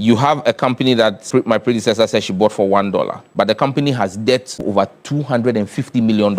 You have a company that my predecessor said she bought for $1, but the company has debt over $250 million.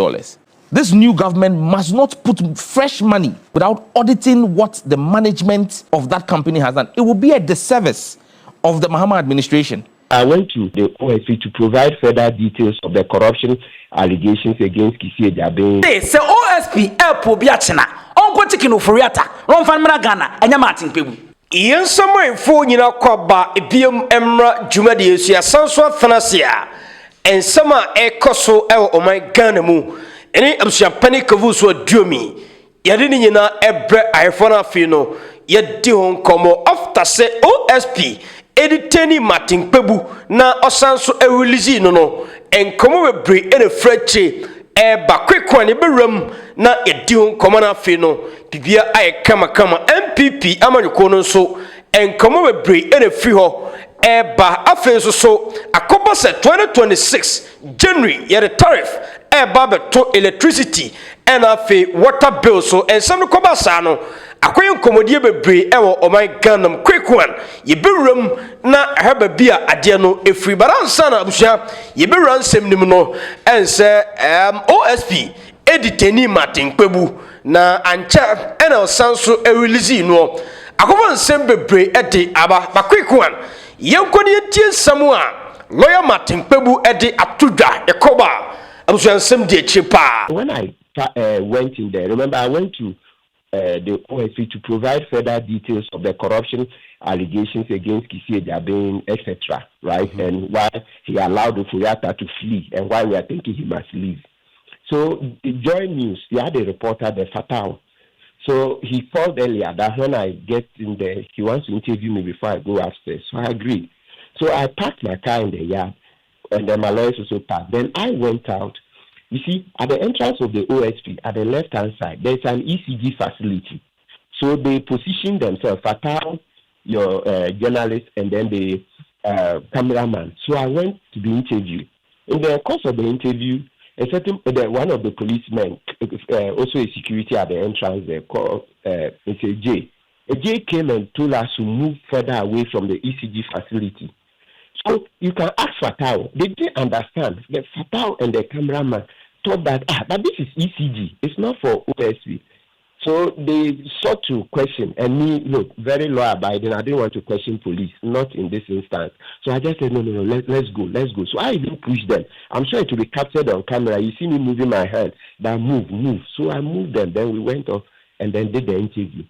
This new government must not put fresh money without auditing what the management of that company has done. It will be a disservice of the Mahama administration. I went to the OSP to provide further details of the corruption allegations against Kisi Ejabe. Say OSP airport biachina. Onko chicken Ofori atta. Ron fan mena Ghana. Enya Martin kpebu. Iyan samwe fo nyina kwaba ebiem emra jumadi esu ya sanso thanasia. Ensama ekoso ewo oman Ghana mu. Eni abusua pani kavu so duomi. Yade ni nyina ebre ayefona fi no. Yedi hon komo after say OSP editeni Martin kpebu na osanso release no enkomo webre ene freche ba kwekwan ne bewram na edi hon komo na fi no bibia ay kama MPP amanyuko no so enkomo webre ene fi ho ba afen so akoba se 2026 January ye the tariff ba beto electricity and afi water bill so ensam no koba sa no akoyen komodie bebre ewo oman Ghana kwekwan ye bewram na haba bia ade no efri baransa na abusua ye bewran sem nim no ense OSP editeni Martin kpebu na ancha ena sanso release no akoba nsem bebre ede aba bakwekwan yenkoni etie samua lawyer Martin kpebu ede atudwa ekoba abusua nsem de chipa. When I went in there, remember I went to the OSP to provide further details of the corruption allegations against Kisi Ejabe, etc. Right, and why he allowed Ofori atta to flee, and why we are thinking he must leave. So the Joy News, he had a reporter, the Fatal. So he called earlier that when I get in there, he wants to interview me before I go upstairs. So I agreed. So I parked my car in the yard, and then my lawyers also parked. Then I went out. You see, at the entrance of the OSP, at the left-hand side, there's an ECG facility. So they position themselves, Fatal, your journalist, and then the cameraman. So I went to the interview. In the course of the interview, one of the policemen, also a security at the entrance there, called Mr. J. A J came and told us to move further away from the ECG facility. So you can ask Fatal. They didn't understand. The Fatal and the cameraman thought that, but this is ECG. It's not for OSP. So they sought to question, and me, look, very law-abiding. I didn't want to question police, not in this instance. So I just said, no, let's go. So I even pushed them. I'm sure it will be captured on camera. You see me moving my hand. That move. So I moved them. Then we went off and then did the interview.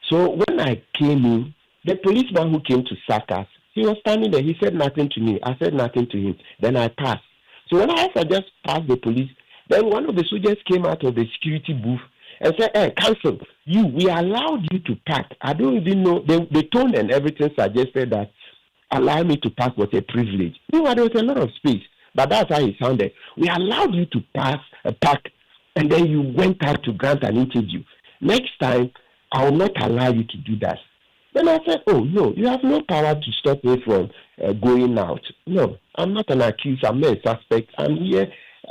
So when I came in, the policeman who came to sack us, he was standing there. He said nothing to me. I said nothing to him. Then I passed. So when I just passed the police, then one of the soldiers came out of the security booth and said, hey, counsel, we allowed you to park. I don't even know. The tone and everything suggested that allow me to park was a privilege. Meanwhile, there was a lot of space, but that's how it sounded. We allowed you to park, and then you went out to grant an interview. Next time, I will not allow you to do that. Then I said, oh, no, you have no power to stop me from going out. No, I'm not an accused. I'm not a suspect. I'm here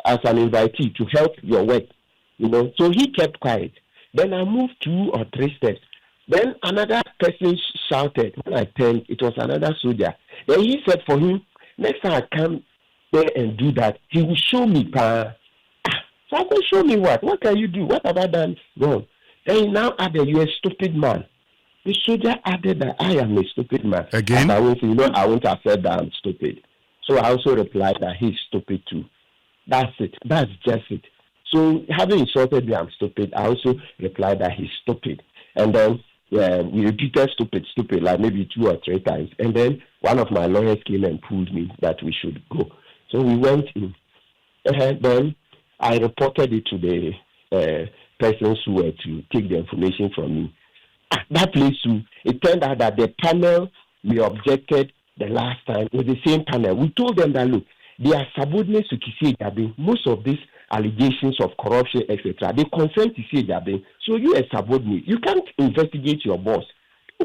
as an invitee to help your work. So he kept quiet. Then I moved 2 or 3 steps. Then another person shouted. When I turned, it was another soldier. Then he said for him, next time I come there and do that, he will show me. So I said, show me what? What can you do? What have I done wrong? Then he now added, you're a stupid man. The soldier added that I am a stupid man. Again? I won't have said that I'm stupid. So I also replied that he's stupid too. That's it. That's just it. So having insulted me, I'm stupid. I also replied that he's stupid. And then we repeated stupid, like maybe 2 or 3 times. And then one of my lawyers came and pulled me that we should go. So we went in. Then I reported it to the persons who were to take the information from me. That place too, it turned out that the panel we objected the last time was the same panel. We told them that, look, they are subordinates to Kisi Ejabe. Most of these allegations of corruption, etc., they concern Kisi Ejabe. So you are subordinate. You can't investigate your boss.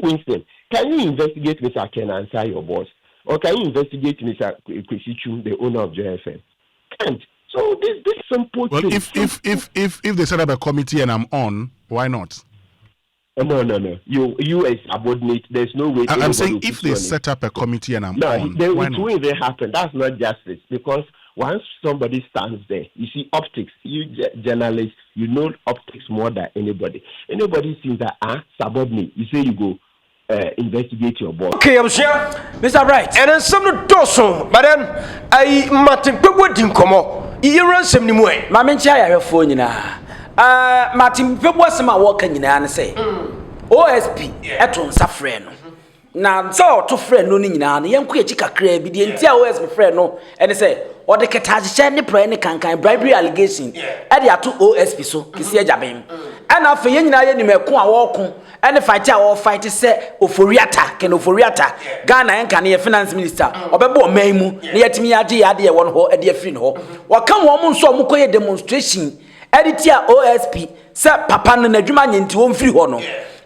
Winston, can you investigate Mr. Ken Ansah, your boss? Or can you investigate Mr. Kwesichu, the owner of JFM? Can't. So this simple well, thing. If they set up a committee and I'm on, why not? No. You as subordinate, there's no way. I'm saying if they set up a committee and I'm on, it why not? will even happen. That's not justice, because once somebody stands there, you see optics. You journalists, you know optics more than anybody. Anybody sees that subordinate, you say you go investigate your boss. Okay, I'm sure, Mr. Bright. and then some doso, but then I Martin Pebu didn't come up. You run some new way. My mention your phone na. Martin Pebu was my walking in and say OSP eton safre no. Na so to friend no ni na yen ku echika kra bi de ntia OSP friend no and say or the ketaje ne pra ne kankan bribery allegation e de ato OSP so kisi ajaben. And afa yen nyina ye ni meko a wo ko ene fight a wo fight say Ofori atta ken Ofori atta Ghana en kan ye finance minister obebo man mu na yetimi age ya de ye won ho e de afiri no wo kan wo mu nso mo koye demonstration editia OSP say papa no na adwuma nyenti wo mfiri ho no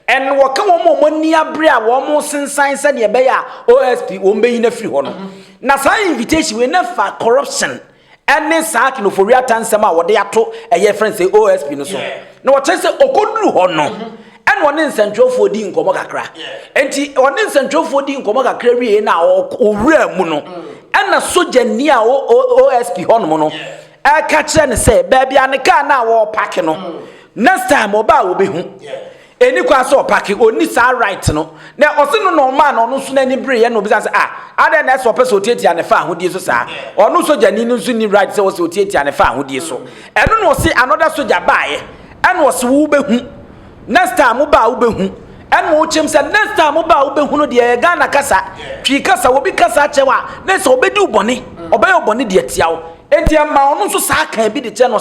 en wo kan wo mo ni abre a wo mo sensan se ne be ya OSP wo mbe yin afiri ho no na sa invitation we na fa corruption ene sa ken Ofori atta nsem a wo de ato eye friend say OSP no so na wo tell say okoduru ho no and one in Central for the incomo kakra. And one in Central for the incomo kakra na o real muno. And a soldier near OSP honmono. I catch and say, baby, and the car now or packing no. Next time, Oba will be home. Any class or packing or Nissa right no. Now, also no man or no soon any bray and no business. I then that's what person take and a fan who did so, or no soldier need no soon right so to take and a fan who did so. I don't know, see another soldier buy and was who be next time uba ubehu and mo chem said next time uba ubehu no de Ghana kasa twi kasa wo bi kasa chewa na so obedi uboni obey uboni de tiawo enti ma ono so sa kan bi de che no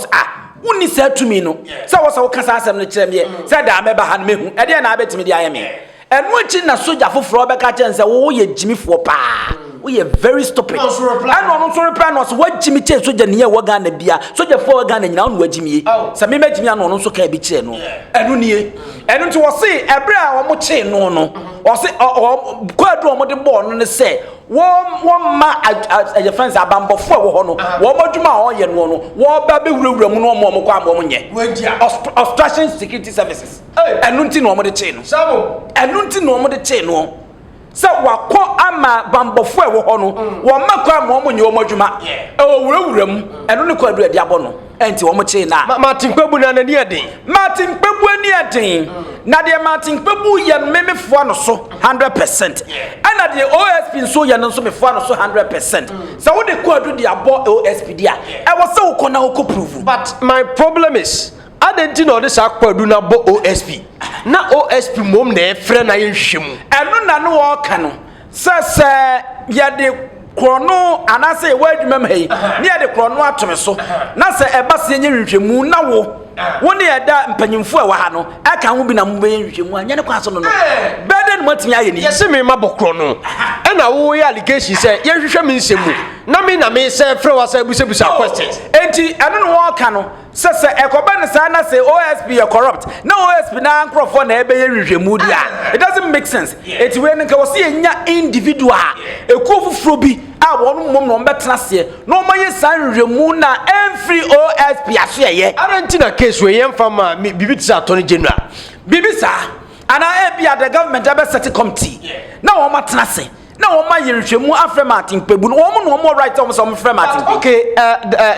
woni sa tumi no sa wo sa wo kasa asem no kire me say da meba ha no mehu e de na abetimi de ayeme enu echi na soja foforo obeka che nse wo ye jimifo pa we are very stupid. And on sorry plan was what Jimmy Chase soja near Wagana Bia, soja for Ghana now Jimmy. Some image me on so can be cheno. And you and to say a bra or moche no or say or quadro more than born and say one ma at your friends are bamboo for one more juma or yen one war baby room no more obstruction security services. And nunti no more the chain. And nunti no more the chain. So wako ama bambofo ewo ho no wo makwa mo mo nyi wo modwuma e owurawuram eno ne kwadu ade abono enti wo mo che na Martin Kpebu na ani eden Martin Kpebu ani eden na de Martin Kpebu ye memefo no so 100% ana de OSP so ye no so mefo no so 100% so wo de kwadu de abo OSP dia e wo se wo kona wo ko prove. But my problem is I didn't know this kwadu na bo OSP na OSP mom na e frɛ na ye hwemu eno na no wo ka no se ye de krono anase wadwuma mhei ne ye de krono atome so na se eba se nye hwehwemu na wo ne eda mpanyimfo a wa ha no aka ho bi na mo be hwehwemu anya ne kwaso no beden matimi aye ni yesi me mabokro no e na wo ye allegation say ye hwehwem nsemu na me say frɛ wa say busebusa questions enti eno no wo ka no se ekoba ne sa na say OSP ye corrupt na OSP na ankrofo na ebe ye hwehwemu dia it doesn't make sense eti we ne ka wo se nya individual ekofufro bi a wonu mom no mbetena se no maye san hwehwemu na every OSP aso ye arentina case we yem fama bibitisa attorney general bibisa ana ebia the government ebe set committee na wo matena se na wo ma yerhwemu afre Martin Kpebu no wo no mo right om so mo frɛ Martin Kpebu. Okay,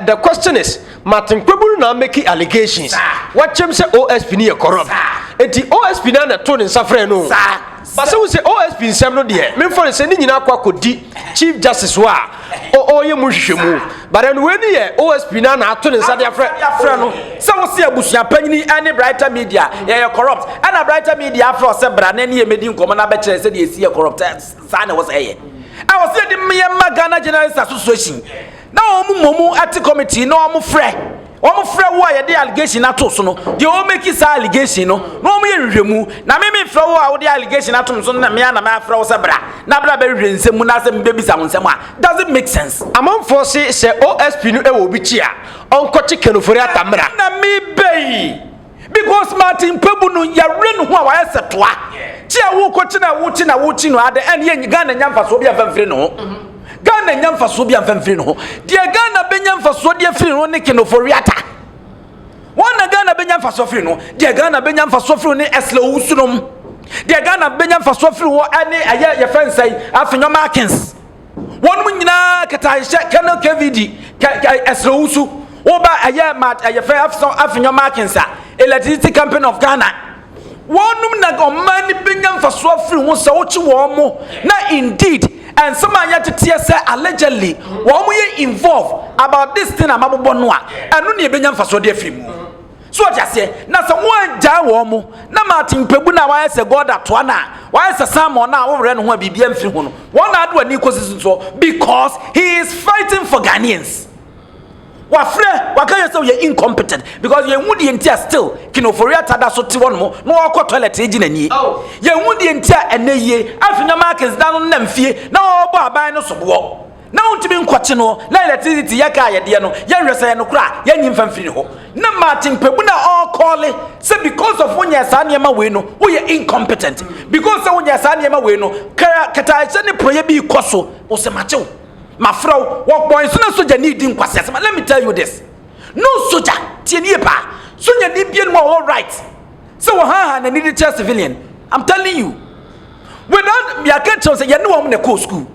the question is Martin Kpebu na make allegations what chem say OSP ni corrupt enti OSP na to ne nsafrɛ no but so we say OSP nsɛm no de me for say ni nyina akwa kodi chief justice wa ye mu hwehwemu but then when ye OSP na to ne nsa de afrɛ no so wo se abusua panyini ane brighter media ye corrupt ana brighter media afrɛ se bra na ne ye medi nkomo na be kyerɛ se de esi ye corrupt sa na wo se ye I was say the me Ghana Journalists Association na omumomu at committee na omu frɛ wo ye the allegation ato so no de o make this allegation no omu ye hwehwemu na me frɛ wo a the allegation ato so na me na me frɛ wo se bra na bra be hwehwensem na se me bisa wo nsem a doesn't make sense amanfo se OSP no e wo bi chi a onkoche kenofori atamra na me bei because Martin Kpebu no ya renu ho a wa yesetoa chi a wo kochi na wo chi no ade en ye Ghana nyamfa so bi afamfiri no Ghana nyamfa so bi afamfiri no de Ghana be nyamfa so de afiri no ne kenofori ata wana Ghana Ghana Benyan for suffering, dear Ghana Benyan for suffering, as low sunum. Dear Ghana Benyan for suffering, any your friends say, after your markings. One winner, Katai, Colonel KVD, as low su, over a year mat, a fair after your markings, Electricity Company of Ghana. One woman on money Benyan for suffering was so warm, now indeed. And some are yet to tear say allegedly, one we involved about this thing. I'm about Bonua, and only a Benyan for so dear film. So I just say, now someone Jawomo, now Martin Pebuna, why is a god at Tuana, why is a Salmon now over and one BBM film? One ad when Nicosis so because he is fighting for Ghanaians. Wafre, why so you're incompetent because you would the still, Ofori tada so one more, no toilet agent and ye. You would the entire and ye, after your markets down on them fear, no buy no so walk. Now to be in Quatino, now electricity Yakaya Diano, Yan no cry, Yan infant Fino. No Martin Pebuna all call it, say because of when your son Yama Wino, we are incompetent. Because of when your son Yama Wino, Kata send a proyebi coso, or some macho. My fro, what boy, soon as soldier need in Quasas. Let me tell you this. No soldier, Tieniepa, soon you need be more all right. So, and I need a chair civilian. I'm telling you. Without me, I can't tell you, no one in the cool school.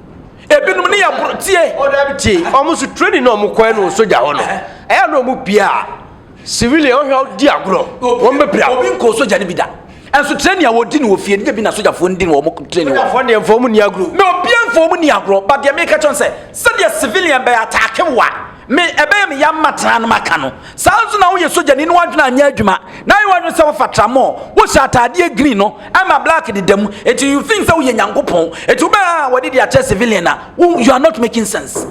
Almost training no Mukwano soldier. I know Mupia. Civilian, how diagro. One be proud, so Janibida. And so train your word didn't fear the been a soldier funding or training for the Fomunia group. No, Pian Fomunia group, but the American say, send your civilian by attacking what? May a baby young matran macano. Sounds now you're soldier in one Yajuma. Now you want to suffer tramo. What's that idea greeno? I'm a black in them. And you think so, young Gopon. And to me, what did you tell civilian? You are not making sense.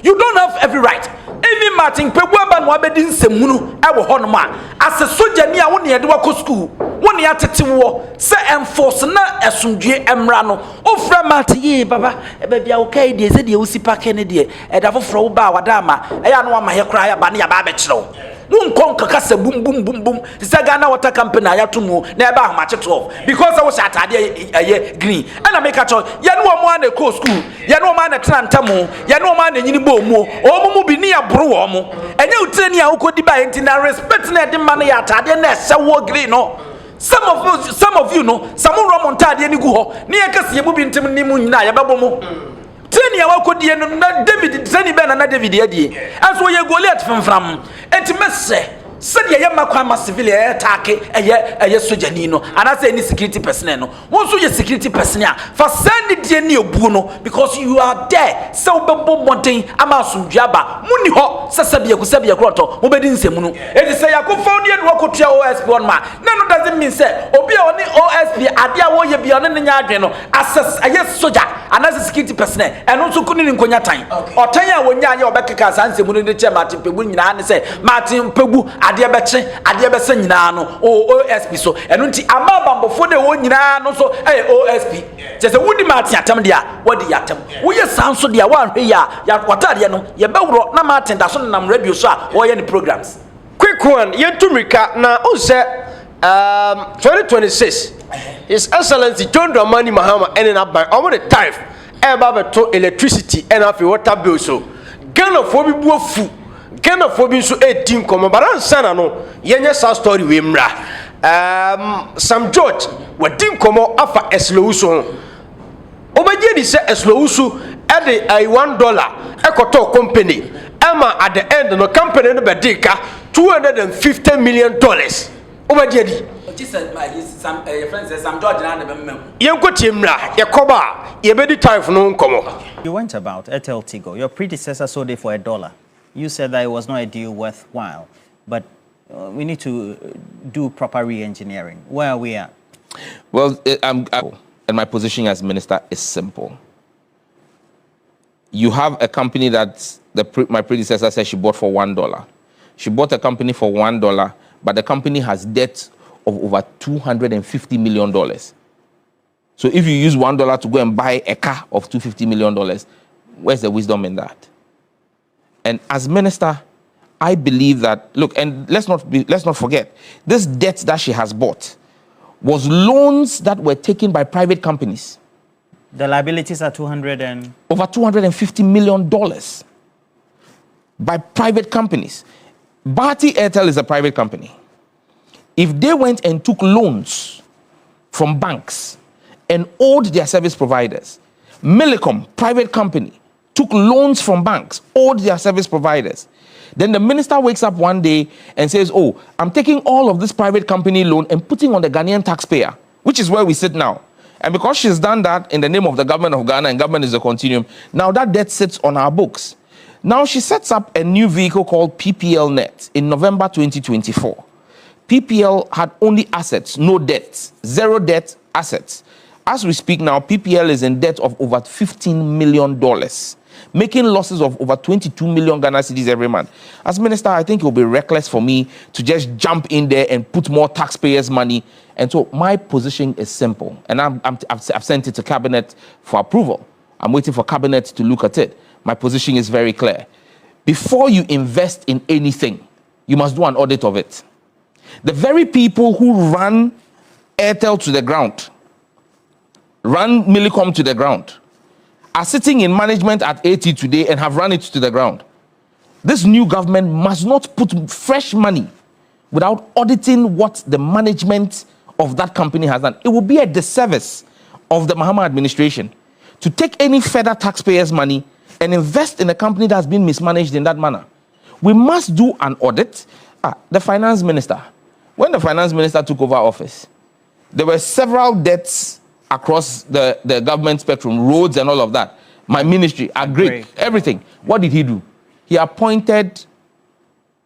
You don't have every right. Even Martin Pebwaban Wabedin Semunu, I will honor as a soldier near one year to walk school. 1 year to war, say enforce na Esunje Emrano. Oh, from Marty, Baba, a baby, okay, they said you see Park Kennedy, and I've fro Bawadama. I know my hair cry about your babetro. Won't conquer Cassa boom, boom, boom, boom. The Sagana Water Company, I have to move, never much at all. Because I was at a year green, and I make a choice. Yano man at co school, Yano man at Trantamo, Yano man in Yinibomo, or Mubi near Bruomo, and you tell you could be buying in a respecting the money at Adena, so green. Some of you know, some Romontadi and Guho, near Cassiabu in Timunina, Babomo. 10 years ago, David, Zeni Ben and David, as we go let from, and to say, send your Makama civilian attack a year Sojanino, and I say any security personnel. Also, your security personnel for sending Jenny Bruno because you are there. So, Babo Monte, Amasum Jabba, Muniho, Sabia Grotto, Obedin Semunu. It is say I could found you and walk to your OSP one man. None doesn't mean say, Obi only OSP, Adia Woya beyond the Yadreno, as a yes soldier, and as a security personnel, and also couldn't in Konya time. Or Tanya when you're back at Sansemun, the chair Martin Pebu, and say, Martin Pebu. Adiabese nyina no OSP so eno nti amabambo fo de wo nyina no so OSP just wudi Martin atam dia wodi yatam wo ye sanso dia wa hwe ya kwatade no ye bewro na Martin da so nam radio so a wo ye ni programs quick one yentumrika na unse 2026 His Excellency John Dramani Mahama ending up by over the tariff eba to electricity and afi water bill so Ghana for bi buafu Ghana for being so 18 come but answer no yenye sa story we mra Sam George we dim komo afa eslousu obeje di se eslousu e de $1 ekoto company ama at the end no company no be dika $250 million obeje di some friends say Sam George na be mem yenko timra yekoba yebedi tariff no komo. You went about Airtel Tigo. Your predecessor sold it for $1. You said that it was not a deal worthwhile, but we need to do proper re-engineering. Where are we at? Well, and my position as minister is simple. You have a company that my predecessor said she bought for $1. She bought a company for $1, but the company has debt of over $250 million. So if you use $1 to go and buy a car of $250 million, where's the wisdom in that? And as minister, I believe that, look, and let's not forget, this debt that she has bought was loans that were taken by private companies. The liabilities are over $250 million by private companies. Bharti Airtel is a private company. if they went and took loans from banks and owed their service providers, Millicom, private company, took loans from banks, owed their service providers, then the minister wakes up one day and says, oh, I'm taking all of this private company loan and putting on the Ghanaian taxpayer, which is where we sit now. And because she's done that in the name of the government of Ghana, and government is a continuum, now that debt sits on our books. Now she sets up a new vehicle called PPL Net in November 2024. PPL had only assets, no debts, zero debt, assets. As we speak now, PPL is in debt of over $15 million, making losses of over 22 million Ghana cedis every month. As minister, I think it will be reckless for me to just jump in there and put more taxpayers' money. And so my position is simple, and I've sent it to cabinet for approval. I'm waiting for cabinet to look at it. My position is very clear. Before you invest in anything, you must do an audit of it. The very people who run Airtel to the ground, run Millicom to the ground, are sitting in management at AT today and have run it to the ground. This new government must not put fresh money without auditing what the management of that company has done. It will be a disservice of the Mahama administration to take any further taxpayers' money and invest in a company that has been mismanaged in that manner. We must do an audit. The finance minister, when the finance minister took over office, there were several debts across the government spectrum, roads and all of that. My ministry, agreed, everything. What did he do? He appointed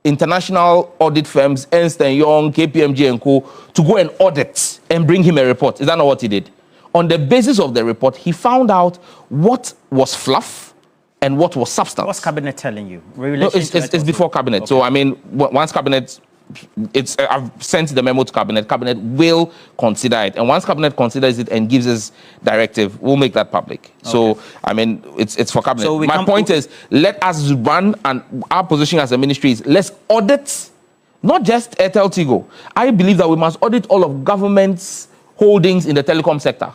international audit firms, Ernst & Young, KPMG and Co., to go and audit and bring him a report. Is that not what he did? On the basis of the report, he found out what was fluff and what was substance. What's cabinet telling you? No, it's before cabinet. Okay. So, I mean, once cabinet... I've sent the memo to cabinet. Cabinet will consider it, and once cabinet considers it and gives us directive, we'll make that public. Okay. So I mean, it's for cabinet. So my point is, let us run, and our position as a ministry is let's audit, not just Airtel Tigo. I believe that we must audit all of government's holdings in the telecom sector.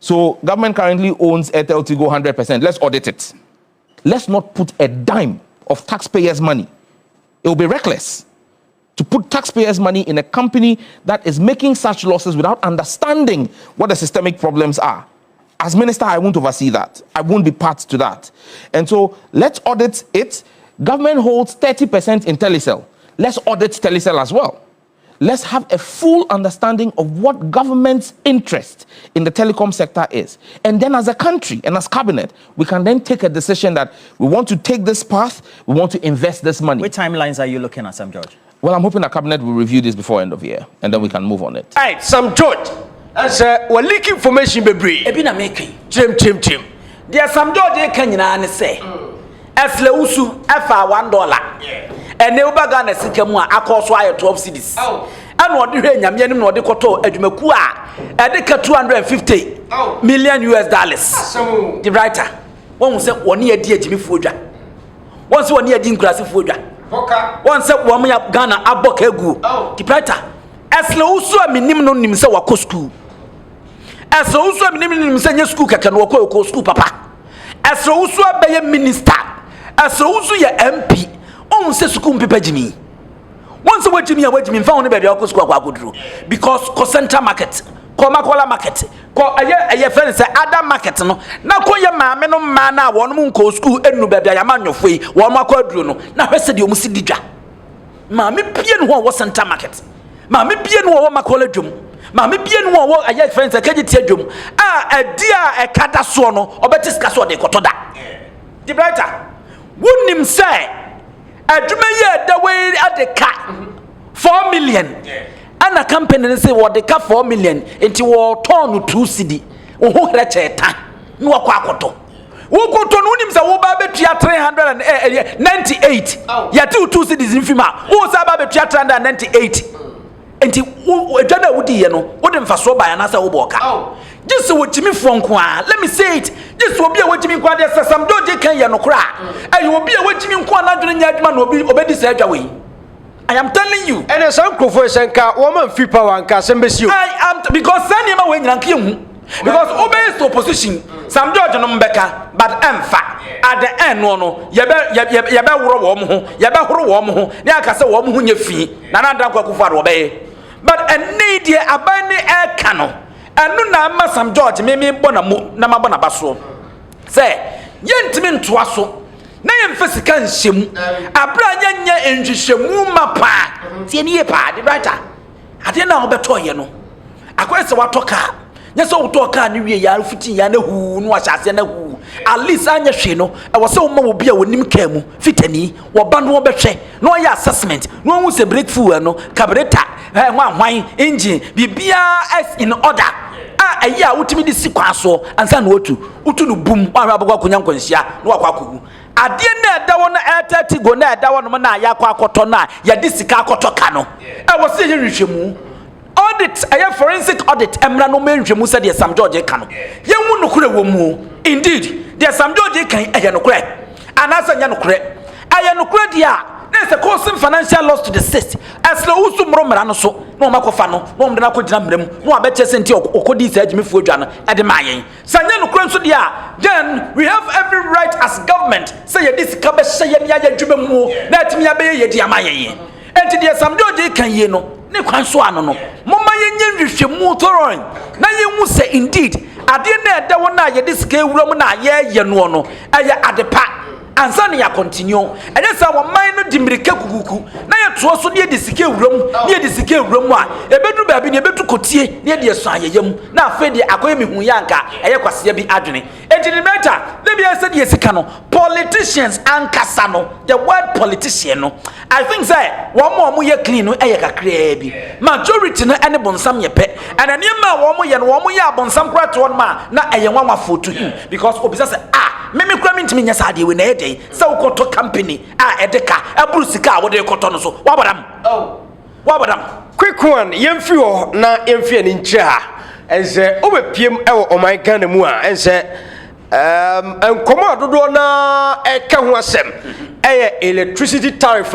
So government currently owns Airtel Tigo 100%. Let's audit it. Let's not put a dime of taxpayers' money. It will be reckless to put taxpayers' money in a company that is making such losses without understanding what the systemic problems are. As minister, I won't oversee that. I won't be part to that. And so let's audit it. Government holds 30% in Telecel. Let's audit Telecel as well. Let's have a full understanding of what government's interest in the telecom sector is. And then as a country and as cabinet, we can then take a decision that we want to take this path, we want to invest this money. Which timelines are you looking at, Sam George? Well, I'm hoping the cabinet will review this before end of year, and then we can move on it. All right, Sam George, as we're leaking information, baby. Ebina making. Tim. There's some George Kenya say. As le usu efa $1. And ne obaga na sika mu a akoso aye 12 cedis. And what do nyame anim na ode koto adwumaku a e de ka $250 million. The writer. Won say woni adi agimifo odwa. Won say woni adi nkurasefo odwa. Won say wo ya Ghana aboka egu. The writer. As le usu aminim no nim say wako school. As le usu aminim nim say nye school keke no wako school papa. As le usu abeye minister. As le usu ye MP. On se sukum pepe jimi. Once a wajimi found a baby because co center market, co makola market, co a friend say other market no. Now call your mamma no mana one moon co school and no baby a man your way, one more quadruno. Now I said you must see dija. Mammy Pian was center market. Mammy Pian war makola jum. Mammy Pian war a young friend a cajum. A dear a catasono or better castle de cotoda. The brighter wouldn't him say. Adwumeye the way at the cat 4 million. And a company say what the cat 4 million into war turn 2 cedi. Who reche ta no akwakoto. Wo koto no nim say wo ba betua 398. Ya 2 cedis in fima. Wo sa ba betua 398. Enti wo dwana wudi ye no wo de mfaso ba ya na say wo boka. Just what Jimmy Fonqua, let me say it. Just will be a what Jimmy Quad some doji can ya no cry. And you will be a what Jimmy Quad during Yadman will be obeyed surgery. I am telling you. And as Uncle for Sanka, woman free power and Cassambes you. I am because Sanima when you because obeys to opposition. Some George and Becca, but Emfa at the end, no, Yaba warm, Yaba warm, Yaka say warm who you fee, Nana Dako for obey. but a need ye abane air cano and no na masam George me bonamu na mabona baso say yentimi ntoaso na yemfesika nhyem abra nya enhwehwemu mapa tie ne ye pa de writer ade na obeto ye no akwese watoka nyese wotoka ne wie ya fitin ya na hu no ahyase na hu at least anya hwe no e wo se wo ma wo bia wonim ka mu fitani wo ba no obehwe no ya assessment no hu se break fuel no carburetor hwan engine bibia is in order ayi a wotimi di sikwaso ansa na otu no bum wa abagwa konya nkwanhia no akwakogu ade na edawo na airtel go na edawo no na ya akwakoto na ya di sika akoto ka no e wo se ye hwehwemu audit a forensic audit emra no menhwemu se de Sam George kan no yenwu nokure wo mu indeed de Sam George kan eye nokure anasa nya nokure eye nokure dia there's a causing financial loss to the state as lo usu mromra no so no makofa no no mde na kogina mrem no abeche senti okodi se agimi adwa no e de mayen sanya nokure nso dia then we have every right as government say ye this ka be hye ye ya dwuma mu na atimi ya be ye di amayen enti de Sam George kan ye no ne kwan so ano no momma yenye nhwehwemu toron na yenwu se indeed ade na eda wo na ye this ka ewuram na ye no no eye adepa ansa ne ya continue enye sa wo man no dimirika kukuku na ye to so ne de sika ewuram ne de sika ewuram a ebedu ba bi ne ebetu kotie ne de so ayeyam na afa de akoye mehu yanka eye kwase bi adwene enti matter le bi ase de sika no politicians ankasa no the word politician no I think say one more ye clean no eye kakra bi majority no ene bonsam ye pe and anema wo mo ye no wo mo ye abonsam kra to ma na eye nwanwa to him because obisa say meme kura mintimi nya sade we na ede se ukoto company edeka aburu sika wo de koto no so wabadam quick one yemfi ho na yemfi ani nkyira ha ense obepiem ewo oman Ghana mu a ense enkomo dodo na eka ho asem eye electricity tariff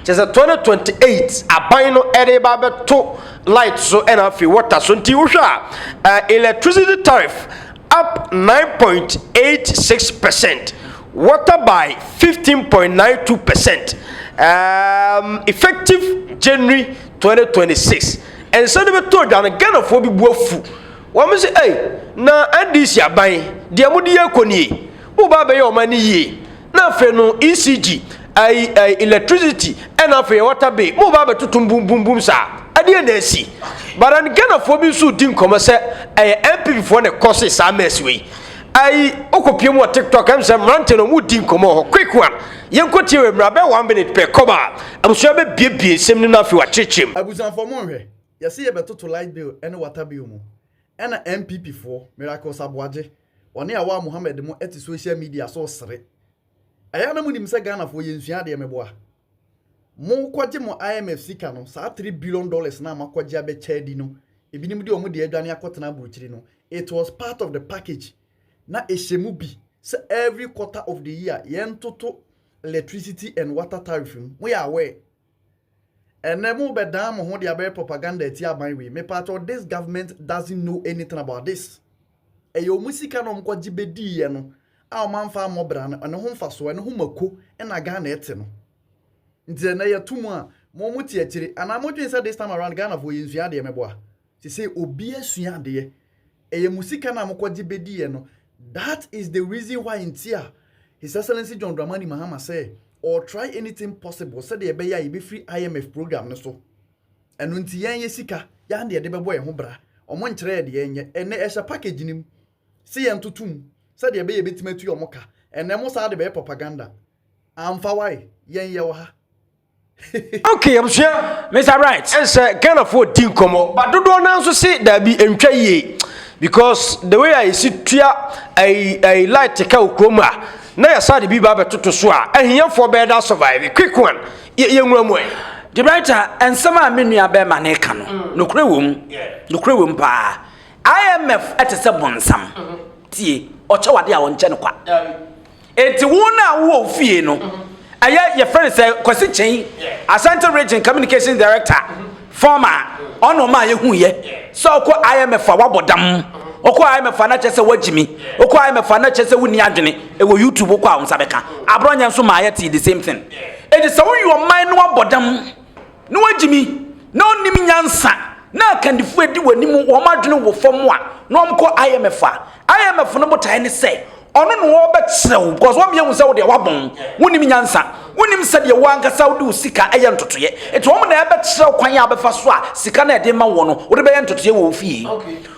just 2028 aban no ere ba beto light so and afi water so nti wo hwa electricity tariff up 9.86%, water by 15.92%, effective January 2026. And so they told that Ghana for be woeful. One say, hey, na this ya buy, the Amudia Koni, Uba your money ye. Now, for no ECG, electricity, and of your water bay, Mubaba to boom boom boom, sir. I didn't see. But I'm Ghana for me so didn't come say, I MP before the courses I mess with. I occupy more TikTok and some ranting on wood didn't come on. Quick one. Young Cotier, Rabbi 1 minute per comma. I'm sure be same enough you are teaching. I was on for more. You see a better to light bill and water bill. And an MPP for Miracles Abwaje. One year, Muhammad the more at social media so sorry. I am not say Ghana for you, Meboa. Mo kwaje mo IMF sika no sa $3 billion na makwaje abe chedi no ebinim de omo de adwane akotena buruchiri no it was part of the package na ehemu bi say every quarter of the year yen toto electricity and water tariff mo ya aware ene mo be dan mo ho de abe propaganda eti aban we me part of this government doesn't know anything about this eyo musika no mkwaje bedi ye no a o manfa mo bra no ene ho mfaso ene ho mako na Ghana ete no nti na yetumu a mo muti akire ana modwen say this time around Ghana for yinsu ade meboa ti say obi asua ade eye musika na mokwaje bedi no that is the reason why intia His Excellency John Dramani Mahama say or try anything possible say the be ya be free IMF program no so eno nti yen yesika ya de bebo ye ho bra omo nkire de yen ene esha package nim si yen tutum say the be ye betimatu yo moka ene mo sa de be propaganda amfa why yen ye wo ha. Okay, I'm sure, Mr. Right. And sir, Ghana for Dinkomo, but do not also say that be entry because the way I see a light take out chroma. Now, I saw the Biba to swa, and here for better survive. A quick one, young way. The writer and some are many a bear manekano, no crewum, pa. IMF at a subonsam, tea, or chawadia on Chenequa. It's one who fear no. Your friend say Kwasi Chen, Asante Region Communications Director, former ono ma yehu ye. So ko IMF wabodam. Oko IMF na chese wajimi. Oko IMF na chese wuni adwene. E wo YouTube ko a unsabeka. Abronya nso ma yeti the same thing. It is so your mind wabodam. No wajimi. No nim nyansa. na kandifu edi wanimu wo madwene wo fam a no mko IMF IMF no botae ne say ono no wo betrew because wo bia hu say wo de wabon wonim nyansa wonim se de wo ankasa wo de sika eye ntotoye eto wo na betrew kwan ya befa so a sika na de ma wo no wo de be ntotoye wo fie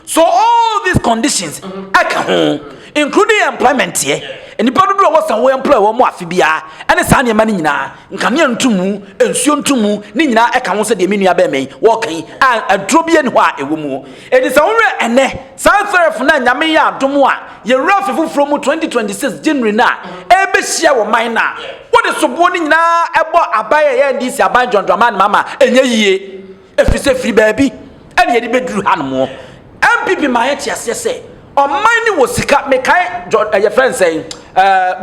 so all these conditions aka ho including employment here enipa dodo wo san wo employ wo mo afi bia ene sa ne ma ne nyina nkane ntumu ensuo ntumu ne nyina eka ho se de menua ba mai wo kan adro bia ne ho a ewo mu edi sa wo ene South na nyame ya adomo a ye rafifu from 2026 January na ebe hia wo man na wo de sobo ne nyina ebo abaye ye ndisi aban John Dramani mama enye yie efise firi baabi ene ye de beduru hanmo MPP ma ye tiase se o man ni wo sika me kai your friend say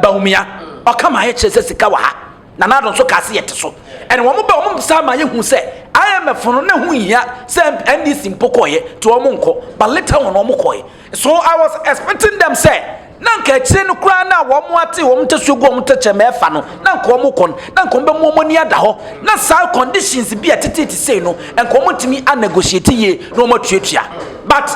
Baumia o kama ye chese sika wa ha na na don so kase yete so ene wo mo ba wo mo sa ma ye hu se IMF no na hu hia se NDC mpokoye to wo mo nko but later on wo mo koye so I was expecting them say na nka chire no kura na wo mo ate wo mo tesuo go mo teche me fa no na nka wo mo kon na nka be mo ni ada ho na sa conditions bi atete say no enka wo mo timi a negotiate ye no mo tuatua but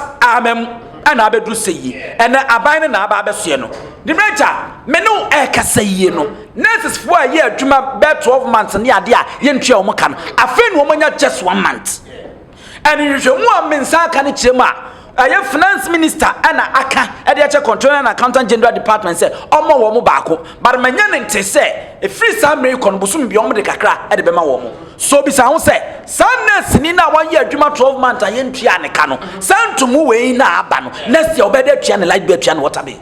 ana abedu seyi ene aban na aba abesoe no the major me no e kasa yie no nurses for a year adwuma be 12 months ne ade a ye ntwa wo ka no afen wo manya just 1 month and you mu amensa ka ne kirema aye finance minister ana aka e de che controller and accountant general department say omo wo mo baako but manya ne nte say e free samre kon busum bi omo de kakra e de bema wo mo so bi sa ho say sadness ni na wan ye adwuma 12 months aye ntwa ne ka no santumu we na aba no next year obede twa ne light bill twa ne water bill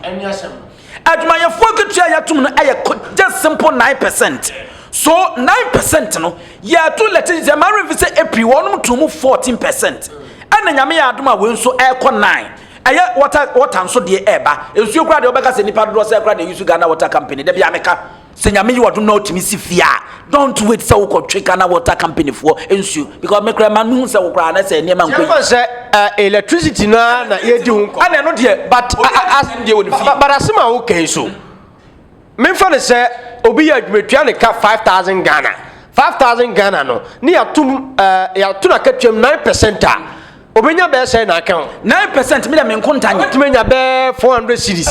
adwuma ye focus twa ya tum no aye just simple 9%. So 9% no ya to let it the man say April one to 14%. And nyame ya adoma we nso e ko 9 eye water nso de eba ensuo kra de obeka se nipa do se kra de use Ghana water company de bia meka se nyame you adom na otimi sifia don't wait say wo ko twe Ghana water company for ensuo because me kra man hu se wo kra na se ne man ko say electricity na ye di hu ana no de but as de woni fi but asema wo kan so me fa ne se obi ya adwumatua ne ka 5000 Ghana 5000 Ghana no ni ya na ka twem 9% a obenya be say na account 9% me da me nkonta nya tumenya be 400 cedis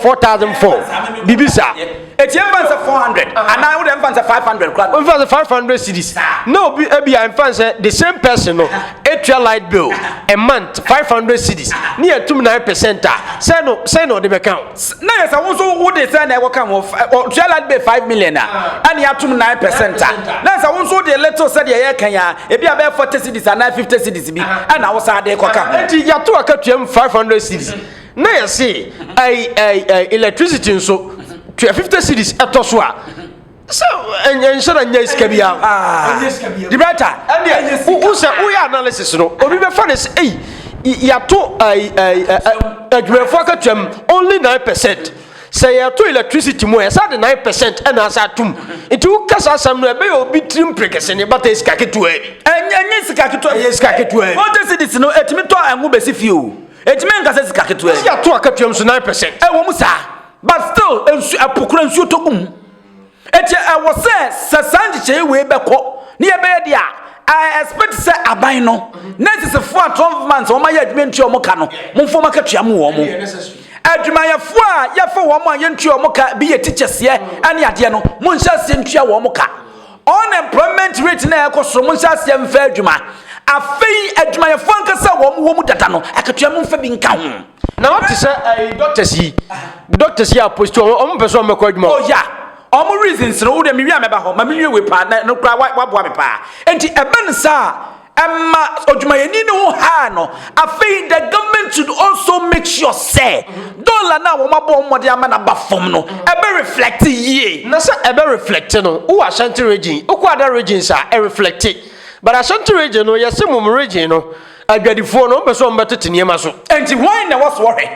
4004 bibisa etiem fansa 400 and I would fansa 500 crowd fansa 500 cedis no be I fansa the same person no etua light bill a month 500 cedis near 9% say no the account na yes I won't wo dey say na e wo kan etua light bill 5 million and you 9% na say won't so the little say the ye kan ya e bia be 40 cedis and 50 cedis bi and I was ade koka enti ya to akatuam 500 cedis na ya say electricity so 50 cedis etoso a so enshara nya iskabia the better and who say we analysis no obi be fa say ya to adwumefo akatuam only 9%. Say ya to electricity mo esa de 9% and asa tum nti wo kasa sam no ebe obi trim prekese ne bata iska ketu enye sika ketu iska ketu what is this no etimi to angu besi fi o etimi nkasa sika ketu ya to akatuam so 9% wo mu sa but still ensu apokura ensu to gum eti wo se sanji che we beko ne ye be dia I expect say aban no next is for 12 months o ma ya adwumentu o mo ka no mo mfo makatuam wo mo adwumayefo a yefa wo mo ayentu o mo ka bi ye teachers ye ane ade no mo nhyase ntua wo mo ka unemployment rate na ekosoro mo nhyase mfa adwuma afei adwumayefo ankasa wo mo data no akatuam mfa bi nka ho na what say doctors here post o mo person mekọ adwuma oh yeah omo reasons no wo de me wi ameba ho ma me wi we pa na no kra wa boa me pa enti eben sa emma odwumayeni no ha no afei the government should also make sure say dollar na wo mabo mmode ama na ba fom no ebe reflect ye na say ebe reflect no wo Ashanti region okwa other regions are reflect but Ashanti region no yesi mum region no adwadifo no be so mbetete niema so enti why na was worry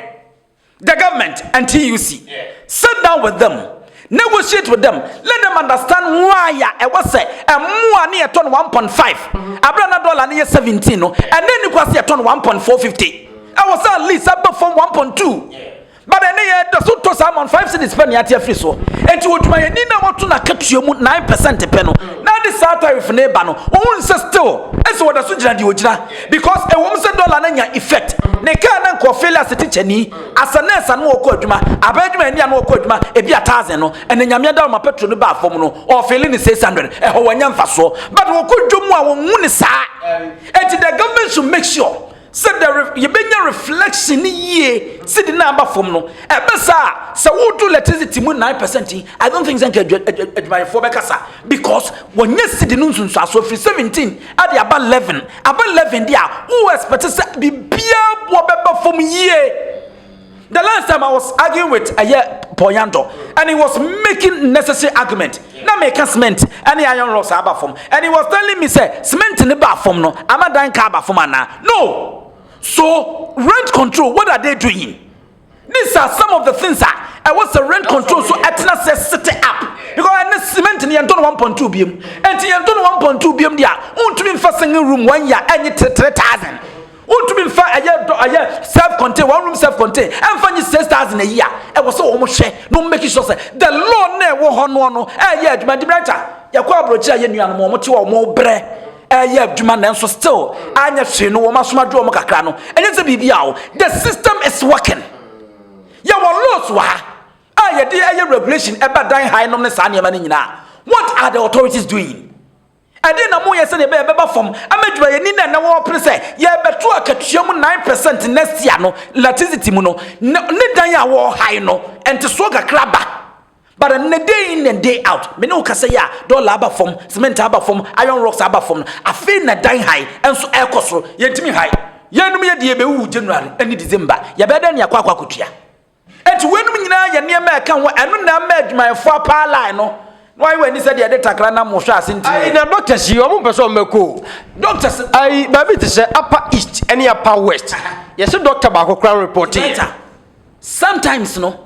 the government and TUC sit down with them, negotiate with them, let them understand why it was say a more near ton 1.5 abrana dollar near 17 no and then you can see a ton 1.450 I was at least above from 1.2 but then the so to some on 5 cedis penny at your free so and you would my nina want to na cut you 9% penno now this sa tariff ne ba no won say still ese woda so gina di ogina because e won say dollar na nya effect ne ka na ko failure setichani asanesa no okọ adwuma abadwuma ni na okọ adwuma e bia 1000 no ene nyame da ma petrol no ba fom no o fail ni 600 e ho wanya mfaso but wo ko dwomu a won hu ni saa and the government should make sure said the you been reflection ye see the number from no ebesa say wo do electricity mu 9%. I don't think my for bekasa because when you see the news so free 17 at the about 11 there who expect say be bia wo beba from ye. The last time I was arguing with Poyando and he was making necessary argument. Now make a cement and the iron rocks are from and he was telling me say cement in the bar from no I'm a dying car from no. So rent control, what are they doing? These are some of the things that I was a rent control. So Athena says set it up because I need cement in the 1.2 BM and the 1.2 BM there. Want to be first room 1 year and you 3,000. Want to be a year self-contained 1 room self-contained and find you 6,000 a year. I was so almost share no making sure the law never no yeah my director ya kwa brocha ye nuan mo ti wo mo bre adwuma na so still anya hwe no wo masoma dwo mo kakra no enye se bibia o the system is working ya wo laws wa ye dey regulation eba dan high nom ne sa ne ma ne nyina what are the authorities doing and then na mo ye se ne be from amadwuma ye ni na wo pre se ye beto akatua mu 9% next year no electricity mu no ne dan ya wo high no enti so kakra ba. But a day in and day out, me no kasa ya dollar aba from cement aba from iron rocks aba from I feel na dying high and so air cost yentimi high yenum ye de be wu January and December ya be dan ya kwa kutua enti wenum nyina ya ne ma ka ho eno na ma adwuma fo pa line no why when he said ya de takra na mo hwa asenti ai na doctors yi o mo person meko doctors ai baby to say upper east and upper west yes doctor ba ko crown reporting sometimes no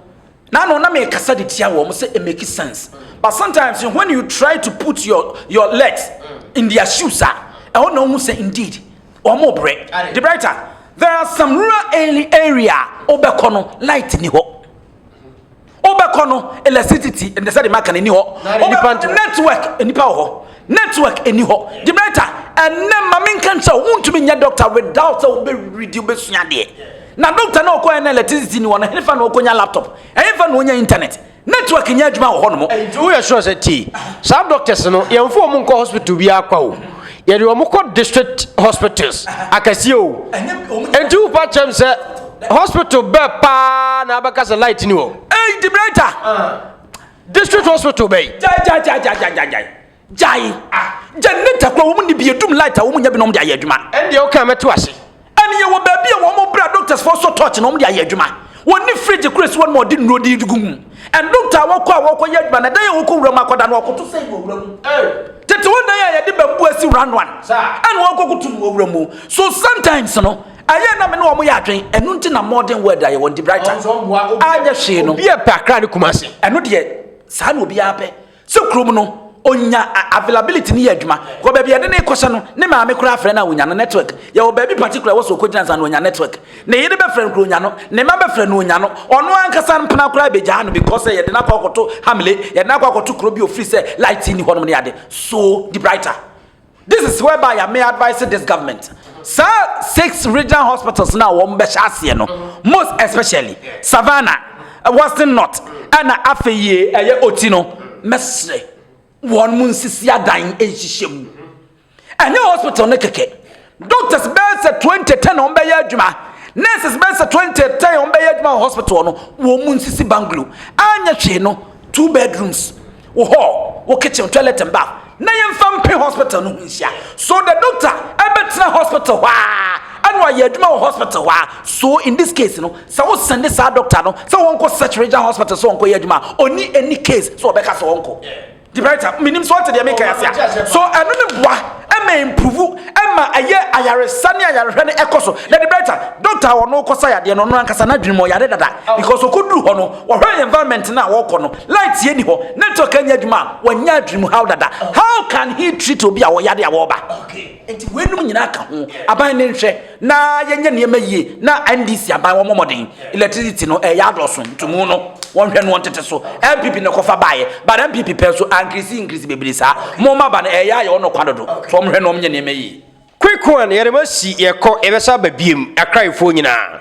now no na me kasa de tia wo say it make sense but sometimes when you try to put your legs in their shoes and no who say indeed or more break the brighter there are some rural area obekono light ni ho obekono electricity and the said mark ni ho network nipa ho network eni ho the brighter and na mama kan say won to be nya doctor without be reduce be sua de na doctor na okoya na electricity ni wona hefa na okonya laptop hefa na onya internet network nya adwuma ho no mo we are sure say ti some doctors no yemfo mo nko hospital bi akwa o ye de mo ko district hospitals akasi o entu pa chem say hospital be pa na abaka say light ni o the brighter district hospital be jai janeta kwa wo mu ni bi edum light a wo mu nya bi no mo de ayadwuma en de o kan meto ase and you will be a woman doctors for so touch no dia yadwuma woni fridge kures one more din no di dugum and doctor wako yadwuma na dan wako wura makoda no wako to say wura mu tete wona ya de bambu asi round one and wako kutum wura mu so sometimes no aye na me no mo ya adwen enu nti na modern world aye won di brighter anya hwe no bi e pakra ne kumase enu de sa na obi ya pe se krom no onya availability ni adwuma ko ba bia de ne kosa no ne ma me kura afre na onya no network ya wo ba bi particular wo so ko gyina san onya network ne yede be frɛ kro onya no ne ma be frɛ no onya no ono ankasa mpana kura be gya no because ye de na kwa koto hamle ye de na kwa koto kro bi ofri say light ni hono ne ade so the brighter this is whereby I may advise this government sir 6 regional hospitals now wo mbe hase no most especially Savannah Western North and afeye eye Otino mesre one mun sisi adan ehihiem anya hospital ne keke doctors be 2010 on be adwuma nurses be 2010 on be adwuma hospital no wo mun sisi bangalo anya hwe no 2 bedrooms wo ho wo kitchen toilet and bath na yemfam pe hospital no hunsia so the doctor ebetra hospital wa anwa ye adwuma hospital wa so in this case no so wo send this doctor no so won ko search regional hospital so won ko ye adwuma oni any case so obeka so won ko the brighter minim so what dey make ya so eno ne boa e ma improve e ama aye ayaresa ne ayarehwe ne ekoso na de better doctor wo no kosa yade no no ankasa na dwene mo yade dada because okoduru ho no wo hwe environment na wo kɔ no light ye ni ho network anya adwuma wanya dwene how dada how can he treat obi a wo yade a wo ba okay enti wenum nyina aka ho aban ne nhwe na yenye ne yie na NDC aban wo momoden electricity no yadoso ntumu no won hwe no tete so MPP ne kofa bae but MPP pen so increase bebiri sa mo ma ba na ya no kwadodo so mo hwe no mnye ne yie quick one yere masi ye ko ebesa babiem akraifo nyina